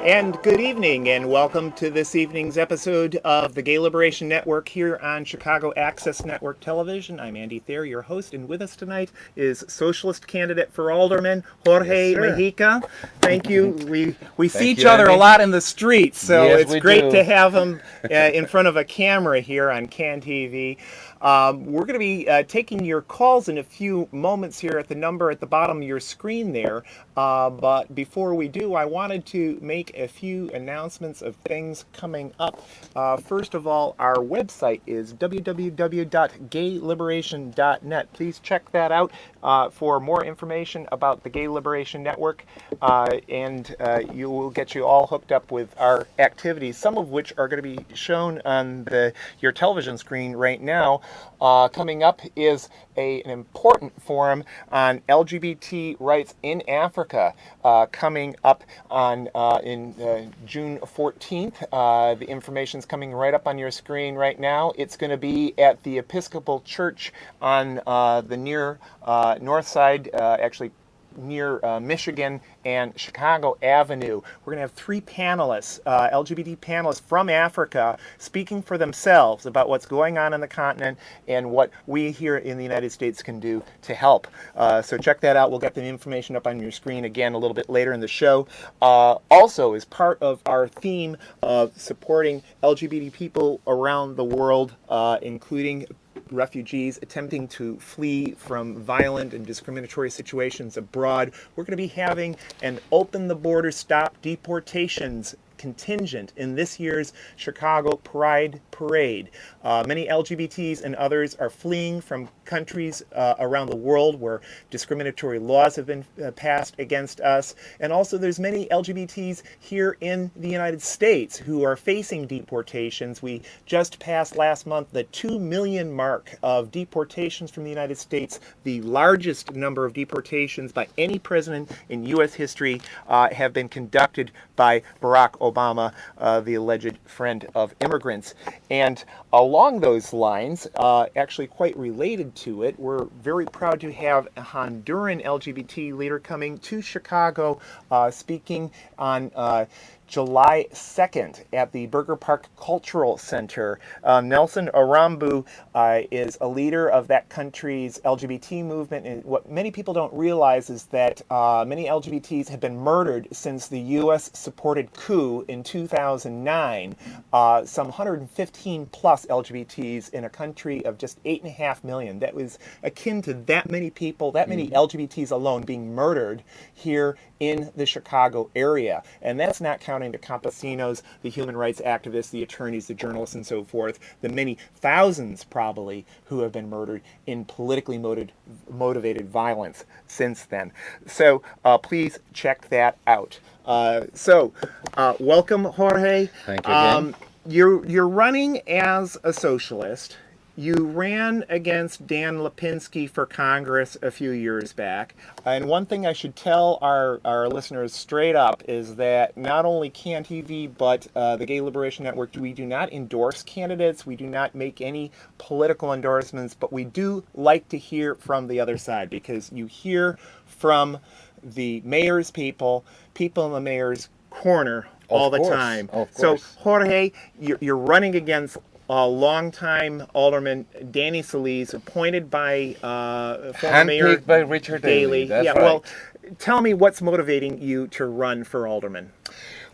And good evening, and welcome to this evening's episode of the Gay Liberation Network here on Chicago Access Network Television. I'm Andy Thayer, your host, and with us tonight is Socialist candidate for Alderman, Jorge Mújica. Thank you. We see each other a lot in the streets, so it's great to have him in front of a camera here on CAN TV. We're going to be taking your calls in a few moments here at the number at the bottom of your screen there. But before we do, I wanted to make a few announcements of things coming up. First of all, our website is www.gayliberation.net. Please check that out for more information about the Gay Liberation Network, and you will get you all hooked up with our activities, some of which are going to be shown on your television screen right now. Coming up is an important forum on LGBT rights in Africa, coming up on in June 14th. The information's coming right up on your screen right now. It's going to be at the Episcopal Church on the near north side, actually near Michigan and Chicago Avenue. We're going to have three panelists, LGBT panelists from Africa, speaking for themselves about what's going on in the continent and what we here in the United States can do to help. So check that out. We'll get the information up on your screen again a little bit later in the show. Also, as part of our theme of supporting LGBT people around the world, including refugees attempting to flee from violent and discriminatory situations abroad, we're going to be having an Open the Border, Stop Deportations contingent in this year's Chicago Pride Parade. Many LGBTs and others are fleeing from countries around the world where discriminatory laws have been passed against us. And also there's many LGBTs here in the United States who are facing deportations. We just passed last month the 2 million mark of deportations from the United States, the largest number of deportations by any president in U.S. history have been conducted by Barack Obama, the alleged friend of immigrants. And along those lines, actually quite related to it, we're very proud to have a Honduran LGBT leader coming to Chicago, speaking on July 2nd at the Burger Park Cultural Center. Nelson Arambu is a leader of that country's LGBT movement, and what many people don't realize is that many LGBTs have been murdered since the U.S.-supported coup in 2009. Some 115 plus LGBTs in a country of just 8.5 million. That was akin to that many people, that many LGBTs alone being murdered here in the Chicago area. And that's not counting the campesinos, the human rights activists, the attorneys, the journalists, and so forth, the many thousands probably who have been murdered in politically motivated violence since then. So please check that out. Welcome, Jorge. Thank you again. You're running as a socialist. You ran against Dan Lipinski for Congress a few years back. And one thing I should tell our listeners straight up is that not only CAN TV, but the Gay Liberation Network, we do not endorse candidates. We do not make any political endorsements, but we do like to hear from the other side, because you hear from the mayor's people in the mayor's corner all the time. Of So, course. Jorge, you're running against longtime Alderman Danny Solis, appointed by former Mayor Handpicked by Richard Daley. That's right. Well, tell me what's motivating you to run for alderman.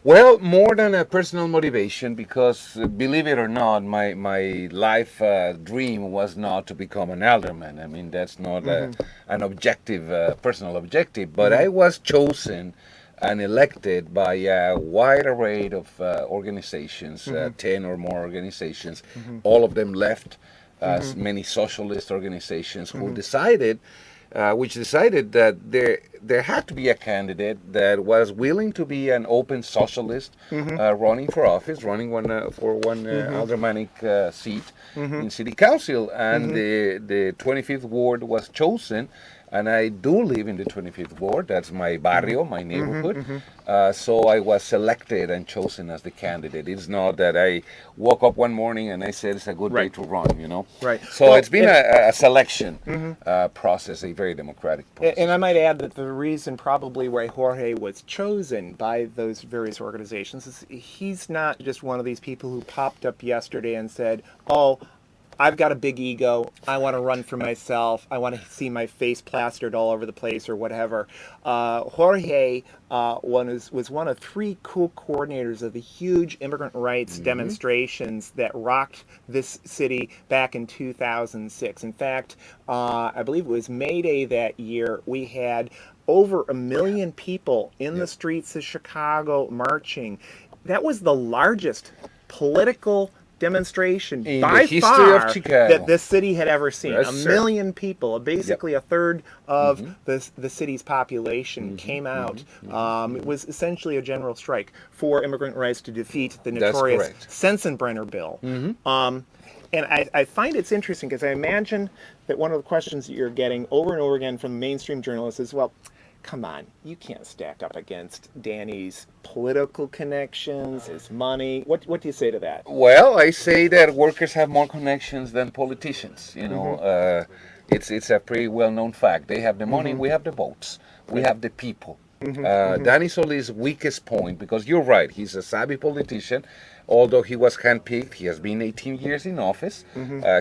Well, more than a personal motivation, because believe it or not, my life dream was not to become an alderman. I mean, that's not an objective, personal objective. But I was chosen and elected by a wide array of organizations, 10 or more organizations. All of them left, many socialist organizations who decided that there had to be a candidate that was willing to be an open socialist, running for office, running for one aldermanic seat in city council, and the 25th ward was chosen. And I do live in the 25th ward. That's my barrio, my neighborhood. So I was selected and chosen as the candidate. It's not that I woke up one morning and I said it's a good day to run, you know. Right. So it's been a selection process, a very democratic process. And I might add that the reason probably why Jorge was chosen by those various organizations is he's not just one of these people who popped up yesterday and said, oh, I've got a big ego. I want to run for myself. I want to see my face plastered all over the place or whatever. Jorge was one of 3 co-coordinators of the huge immigrant rights demonstrations that rocked this city back in 2006. In fact, I believe it was May Day that year, we had over 1 million people in the streets of Chicago marching. That was the largest political demonstration in by the history far of Chicago that this city had ever seen. Yes, 1 sir. million people, basically a third of the city's population came out. It was essentially a general strike for immigrant rights to defeat the notorious correct. Sensenbrenner bill. And I find it's interesting because I imagine that one of the questions that you're getting over and over again from mainstream journalists is, well, come on, you can't stack up against Danny's political connections, his money. What do you say to that? Well, I say that workers have more connections than politicians. You know, it's a pretty well-known fact. They have the money, we have the votes, we have the people. Danny Solis' weakest point, because you're right, he's a savvy politician. Although he was handpicked, he has been 18 years in office.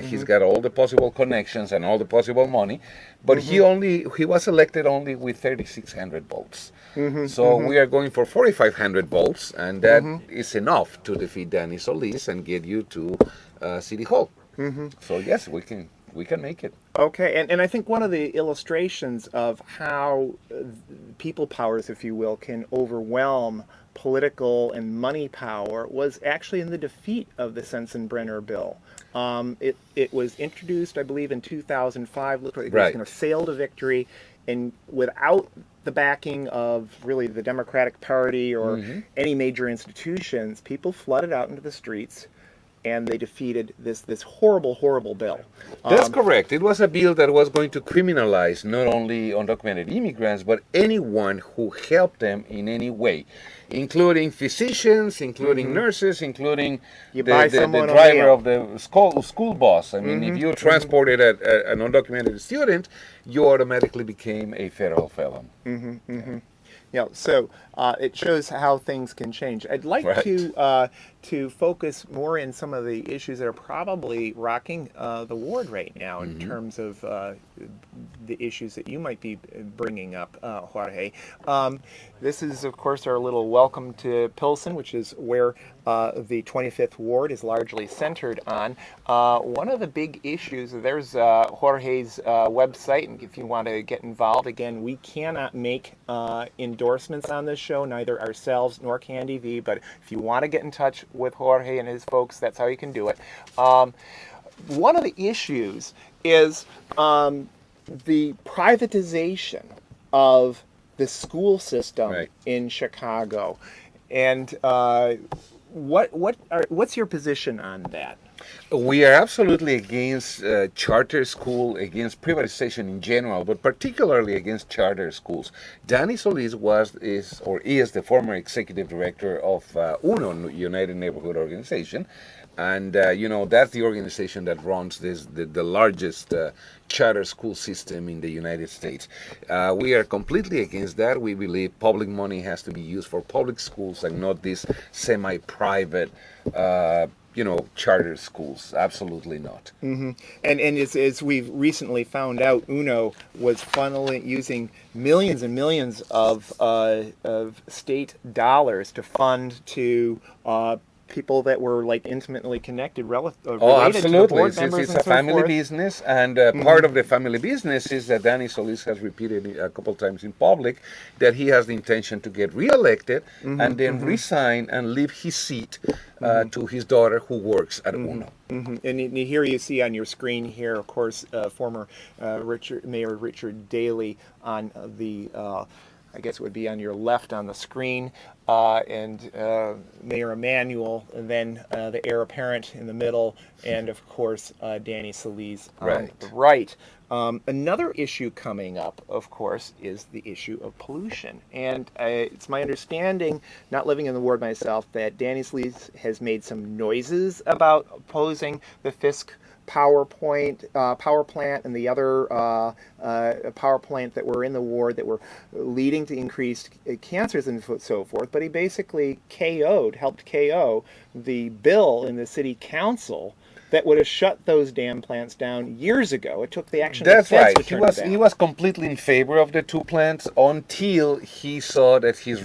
He's got all the possible connections and all the possible money, but he was elected only with 3,600 votes. So we are going for 4,500 votes, and that is enough to defeat Danny Solis and get you to City Hall. So yes, we can make it. Okay, and I think one of the illustrations of how people powers, if you will, can overwhelm political and money power was actually in the defeat of the Sensenbrenner bill. It was introduced, I believe, in 2005. Looked like it was going to sail to victory, and without the backing of really the Democratic Party or any major institutions, people flooded out into the streets, and they defeated this horrible bill. That's correct. It was a bill that was going to criminalize not only undocumented immigrants, but anyone who helped them in any way, including physicians, including nurses, including the driver of the school bus. I mean, if you transported an undocumented student, you automatically became a federal felon. So it shows how things can change. I'd like to focus more in some of the issues that are probably rocking the ward right now in terms of the issues that you might be bringing up, Jorge. This is, of course, our little welcome to Pilsen, which is where the 25th ward is largely centered on. One of the big issues, there's Jorge's website, and if you want to get involved, again, we cannot make endorsements on this show, neither ourselves nor Candy V, but if you want to get in touch with Jorge and his folks, that's how you can do it. One of the issues is the privatization of the school system in Chicago. And what's your position on that? We are absolutely against charter school, against privatization in general, but particularly against charter schools. Danny Solis is the former executive director of UNO, United Neighborhood Organization, and that's the organization that runs the largest charter school system in the United States. We are completely against that. We believe public money has to be used for public schools and not these semi-private charter schools. Absolutely not. Mm-hmm. And as we've recently found out, UNO was funneling using millions and millions of state dollars to fund to people that were like intimately connected, related to the board members. It's a family business, and part of the family business is that Danny Solis has repeated a couple times in public that he has the intention to get reelected and then resign and leave his seat to his daughter who works at UNO. Mm-hmm. And here you see on your screen here, of course, former Mayor Richard Daley on the I guess it would be on your left on the screen, and Mayor Emanuel, and then the heir apparent in the middle, and of course Danny Solis on the right. Another issue coming up, of course, is the issue of pollution. And it's my understanding, not living in the ward myself, that Danny Solis has made some noises about opposing the Fisk power plant and the other power plant that were in the ward that were leading to increased cancers and so forth. But he basically helped KO the bill in the city council that would have shut those dam plants down years ago. It took the action of the feds to turn it down. He was completely in favor of the two plants until he saw that his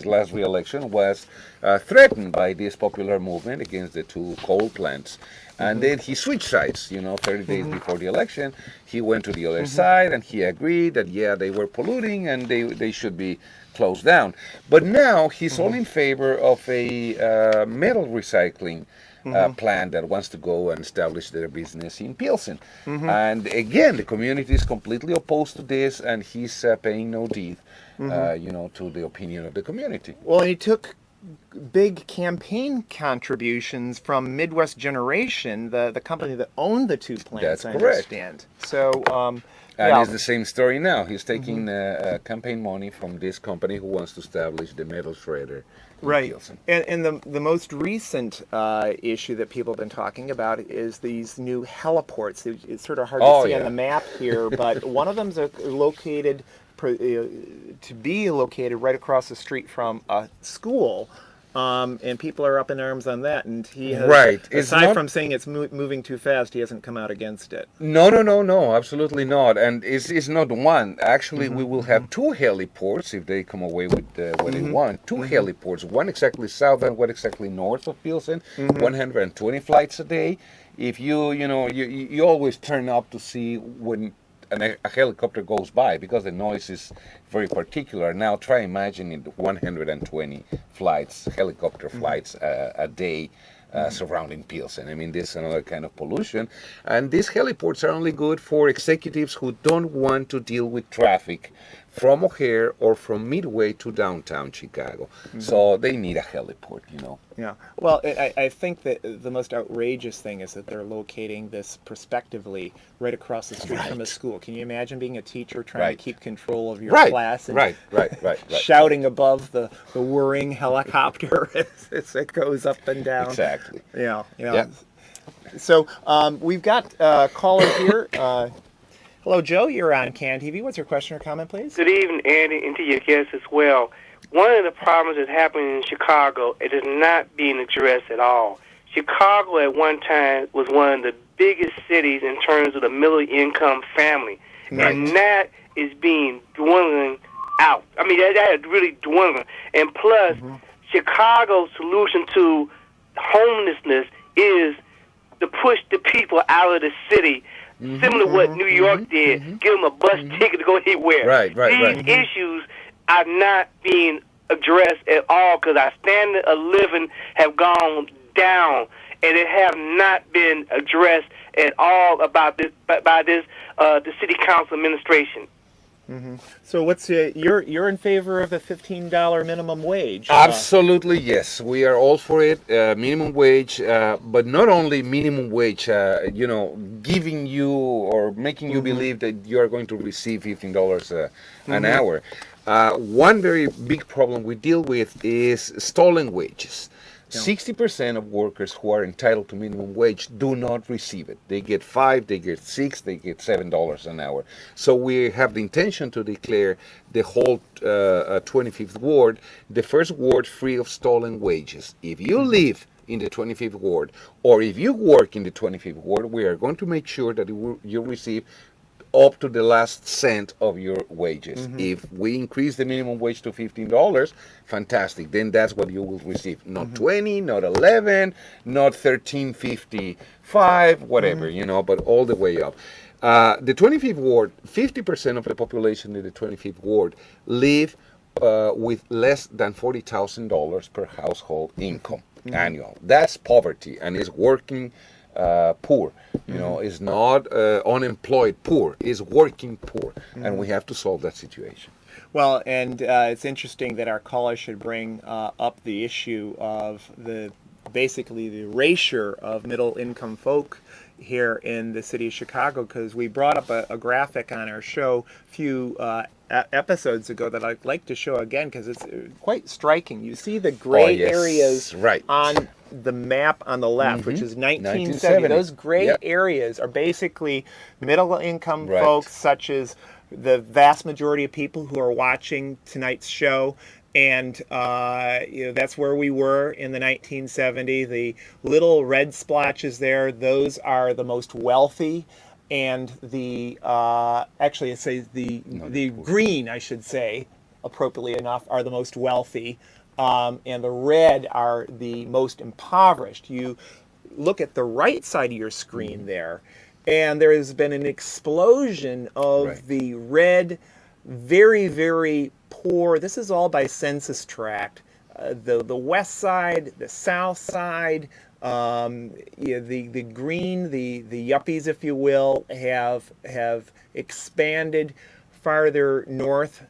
last re-election, was threatened by this popular movement against the two coal plants. And then he switched sides, 30 days before the election. He went to the other side and he agreed that, they were polluting and they should be closed down. But now he's all in favor of a metal recycling plant that wants to go and establish their business in Pilsen. And again, the community is completely opposed to this, and he's paying no heed, to the opinion of the community. Well, he took big campaign contributions from Midwest Generation, the company that owned the two plants. That's I correct. Understand. So, and it's the same story now. He's taking campaign money from this company who wants to establish the metal shredder. Right. And the most recent issue that people have been talking about is these new heliports. It's sort of hard to see on the map here, but one of them's located right across the street from a school. And people are up in arms on that, and he has, aside from saying it's moving too fast, he hasn't come out against it. No, absolutely not. And it's not one. Actually, we will have two heliports if they come away with what they want. Two heliports, one exactly south and one exactly north of Pilsen, 120 flights a day. If you always turn up to see when a helicopter goes by, because the noise is very particular. Now try imagining 120 helicopter flights a day surrounding Pilsen. I mean, this is another kind of pollution. And these heliports are only good for executives who don't want to deal with traffic from O'Hare or from Midway to downtown Chicago. So they need a heliport, Yeah. Well, I think that the most outrageous thing is that they're locating this prospectively right across the street from a school. Can you imagine being a teacher trying to keep control of your class and shouting above the whirring helicopter as it goes up and down? Exactly. Yeah. So we've got a caller here. Hello, Joe. You're on CAN TV. What's your question or comment, please? Good evening, Andy, and to your guests as well. One of the problems that's happening in Chicago, it is not being addressed at all. Chicago at one time was one of the biggest cities in terms of the middle-income family, and that is being dwindling out. I mean, that is really dwindling. And plus, Chicago's solution to homelessness is to push the people out of the city, similar to what New York did, give them a bus ticket to go anywhere. These issues are not being addressed at all because our standard of living have gone down, and it have not been addressed at all about this by the city council administration. So what's you're in favor of a $15 minimum wage? Absolutely, yes. We are all for it. Minimum wage, but not only minimum wage, giving you or making you believe that you are going to receive $15 an hour. One very big problem we deal with is stolen wages. 60% of workers who are entitled to minimum wage do not receive it. They get $5, they get $6, they get $7 an hour. So we have the intention to declare the whole 25th ward, the first ward free of stolen wages. If you live in the 25th ward, or if you work in the 25th ward, we are going to make sure that you receive up to the last cent of your wages. If we increase the minimum wage to $15, fantastic. Then that's what you will receive. Not 20, not 11, not 13.55, whatever, but all the way up. The 25th ward, 50% of the population in the 25th ward live with less than $40,000 per household income annual. That's poverty, and is working poor, is not unemployed poor, is working poor, and we have to solve that situation. Well, and it's interesting that our caller should bring up the issue of basically the erasure of middle income folk here in the city of Chicago, because we brought up a graphic on our show a few episodes ago that I'd like to show again, because it's quite striking. You see the gray areas on the map on the left, which is 1970. Those gray areas are basically middle income folks, such as the vast majority of people who are watching tonight's show. And that's where we were in the 1970s. The little red splotches there, those are the most wealthy. And the actually it says the green, I should say, appropriately enough, are the most wealthy. And the red are the most impoverished. You look at the right side of your screen there, and there has been an explosion of the red, very, very poor. This is all by census tract. The west side, the south side, the green, the yuppies, if you will, have expanded farther north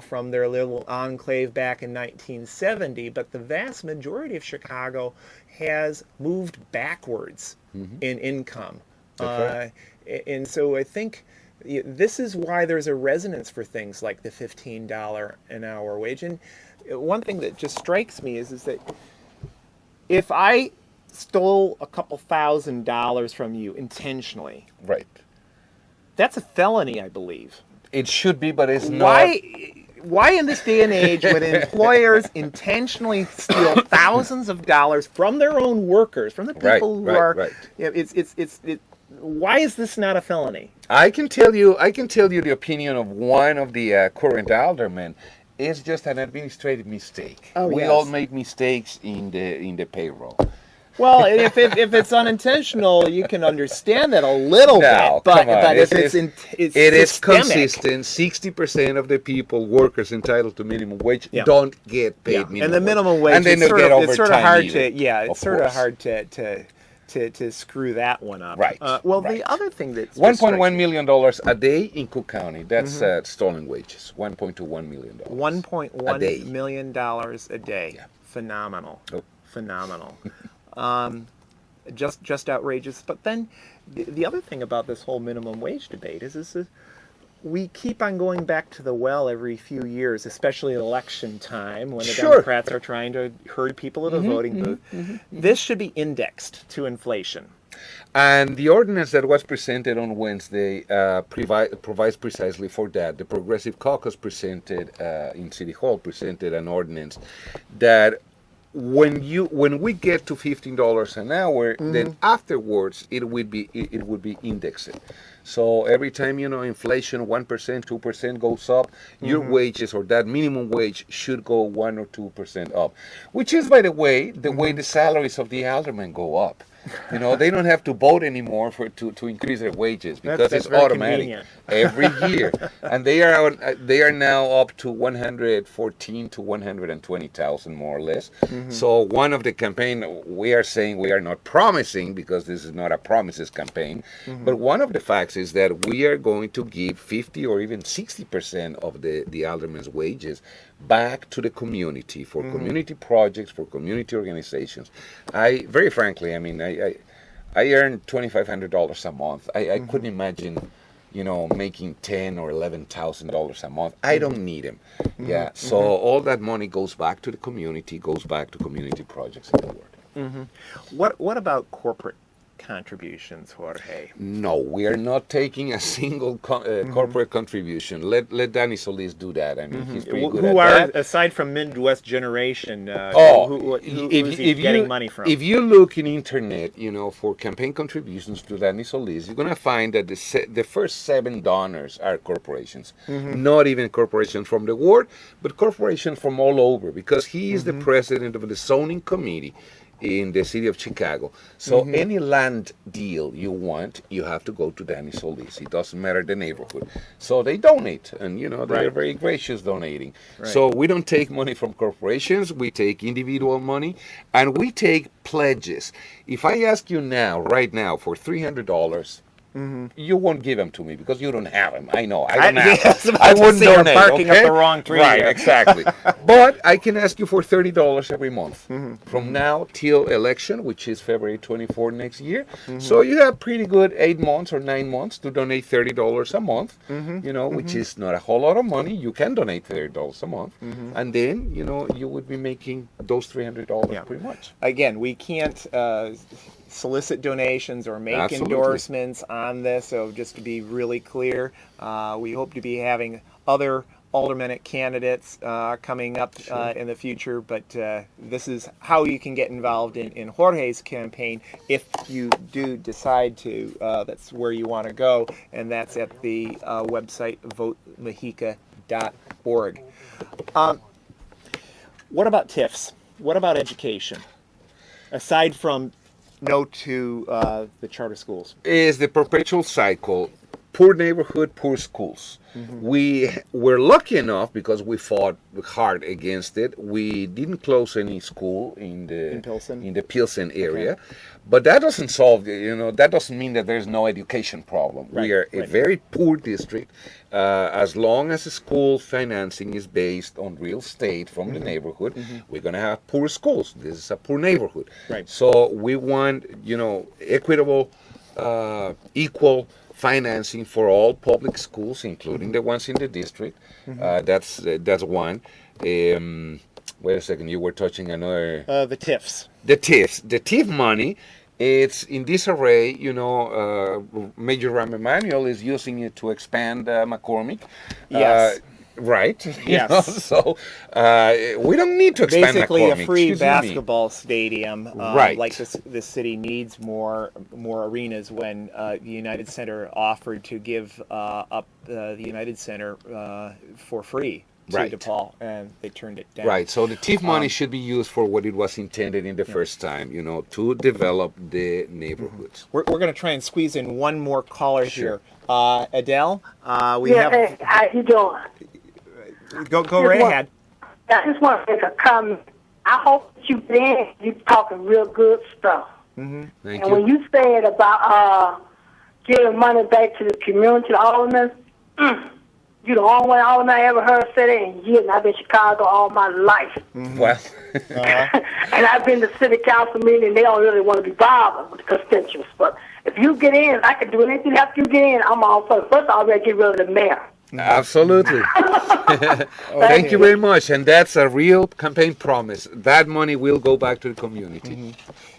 from their little enclave back in 1970, but the vast majority of Chicago has moved backwards in income. And so I think this is why there's a resonance for things like the $15 an hour wage. And one thing that just strikes me is that if I stole a couple $1,000s from you intentionally, that's a felony, I believe. It should be, but it's not. Why in this day and age would employers intentionally steal thousands of dollars from their own workers, from the people who are? Why is this not a felony? I can tell you the opinion of one of the current aldermen. It's just an administrative mistake. We all make mistakes in the payroll. Well, if it's unintentional, you can understand that a little bit. But if it's is consistent. 60% of the people, workers entitled to minimum wage, don't get paid minimum wage. And the minimum wage, and then it's sort of hard to screw that one up. The other thing that's $1.1 million a day in Cook County. That's stolen wages. $1.21 million. $1.1 million a day. Yeah. Phenomenal. Phenomenal. Just outrageous. But then the other thing about this whole minimum wage debate is we keep on going back to the well every few years, especially election time when the Democrats are trying to herd people at a voting booth. This should be indexed to inflation. And the ordinance that was presented on Wednesday provides precisely for that. The Progressive Caucus presented in City Hall presented an ordinance that when we get to $15 an hour, then afterwards it would be indexed. So every time inflation 1%, 2% goes up, your wages or that minimum wage should go 1 or 2% up, which is, by the way, the way the salaries of the aldermen go up. They don't have to vote anymore to increase their wages because That's it's very automatic convenient. every year, and they are now up to 114 to 120,000 more or less. So one of the campaign we are saying, we are not promising, because this is not a promises campaign, but one of the facts is that we are going to give 50 or even 60% of the aldermen's wages back to the community for community projects, for community organizations. Very frankly, I mean, I earn $2,500 a month. I couldn't imagine, making $10,000 or $11,000 a month. I don't need them. Yeah. So all that money goes back to the community, goes back to community projects in the world. What about corporate contributions, Jorge? No, we are not taking a single corporate contribution. Let Danny Solis do that. I mean, he's pretty good Who at are, that. aside from Midwest Generation, who is he If getting you, money from? If you look in internet, for campaign contributions to Danny Solis, you're gonna find that the first 7 donors are corporations, not even corporations from the ward, but corporations from all over, because he is the president of the zoning committee in the city of Chicago. So any land deal you want, you have to go to Danny Solis. It doesn't matter the neighborhood. So they donate, and they're very gracious donating. Right. So we don't take money from corporations, we take individual money, and we take pledges. If I ask you now, right now, for $300, you won't give them to me because you don't have them. I know. I don't have them. I wouldn't you're donate. barking okay? up the wrong tree. Right, here. exactly. But I can ask you for $30 every month from now till election, which is February 24 next year. So you have pretty good 8 months or 9 months to donate $30 a month. Which is not a whole lot of money. You can donate $30 a month, and then you would be making those $300 pretty much. Again, we can't solicit donations or make Absolutely. endorsements on this. So just to be really clear, we hope to be having other aldermanic candidates coming up in the future, but this is how you can get involved in Jorge's campaign if you do decide to. That's where you want to go, and that's at the website votemujica.org. What about TIFs? What about education? Aside from no to the charter schools. Is the perpetual cycle: poor neighborhood, poor schools. We were lucky enough, because we fought hard against it. We didn't close any school in the Pilsen area, but that doesn't solve. That doesn't mean that there's no education problem. Right, We are a very poor district. As long as the school financing is based on real estate from the neighborhood, we're going to have poor schools. This is a poor neighborhood. Right. So we want, equitable, equal financing for all public schools, including the ones in the district. That's one. Wait a second, you were touching another. The TIFs. The TIF money. It's in disarray. Major Rahm Emanuel is using it to expand McCormick. Yes. Right. Yes. So we don't need to expand Basically, McCormick. a free Excuse me. basketball stadium. Right. Like this city needs more arenas. When the United Center offered to give up the United Center for free to Right. DePaul, and they turned it down. Right. So the TIF money should be used for what it was intended in the first time. To develop the neighborhoods. We're going to try and squeeze in one more caller Sure. here. Adele, we Yeah, have. hey, how you doing? Go right ahead. I just want to make a comment. I hope that you you're talking real good stuff. Thank And you. when you said about giving money back to the community, the aldermen, you the only one alderman I ever heard say that in years, and I've been in Chicago all my life. Well, And I've been to city council meeting, and they don't really want to be bothered with the constituents. But if you get in, I can do anything to help you get in. I'm all for it. First, I'll get rid of the mayor. absolutely. Thank you very much. And that's a real campaign promise. That money will go back to the community.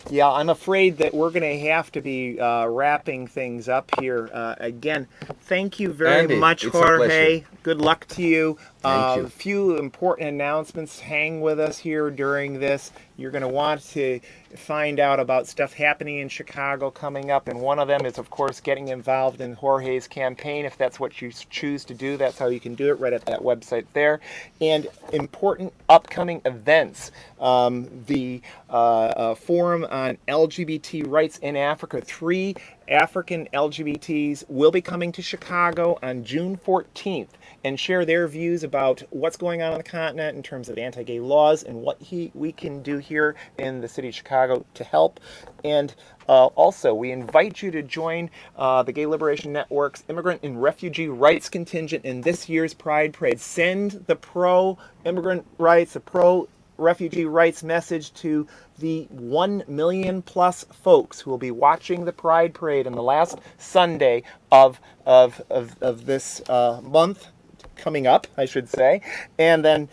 Yeah, I'm afraid that we're going to have to be wrapping things up here. Again, thank you very Andy, much, it's a Jorge. pleasure. Good luck to you. Thank you. A few important announcements. Hang with us here during this. You're going to want to find out about stuff happening in Chicago coming up, and one of them is, of course, getting involved in Jorge's campaign. If that's what you choose to do, that's how you can do it, right at that website there. And important upcoming events. The Forum on LGBT rights in Africa. 3 African LGBTs will be coming to Chicago on June 14th and share their views about what's going on the continent in terms of anti-gay laws and what we can do here in the city of Chicago to help. And also, we invite you to join the Gay Liberation Network's Immigrant and Refugee Rights Contingent in this year's Pride Parade. Send the pro-immigrant rights, the pro-refugee rights message to the 1 million plus folks who will be watching the Pride Parade on the last Sunday of this month coming up, I should say. And then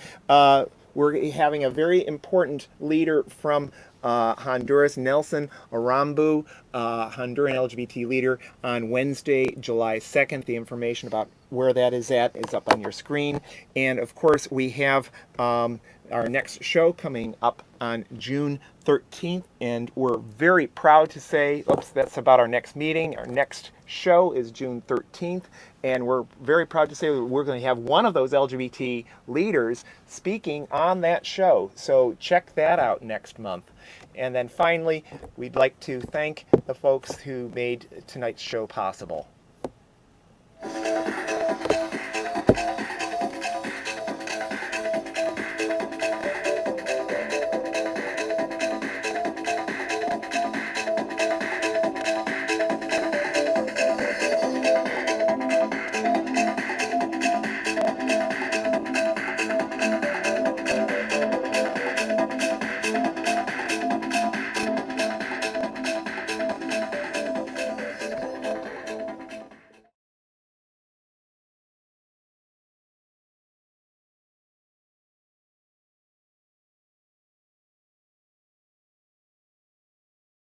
we're having a very important leader from Honduras, Nelson Arambu, Honduran LGBT leader, on Wednesday, July 2nd. The information about where that is at is up on your screen. And of course, we have our next show coming up on June 13th, and we're very proud to say, that's about our next meeting. Our next show is June 13th, and we're very proud to say that we're going to have one of those LGBT leaders speaking on that show. So check that out next month. And then finally, we'd like to thank the folks who made tonight's show possible.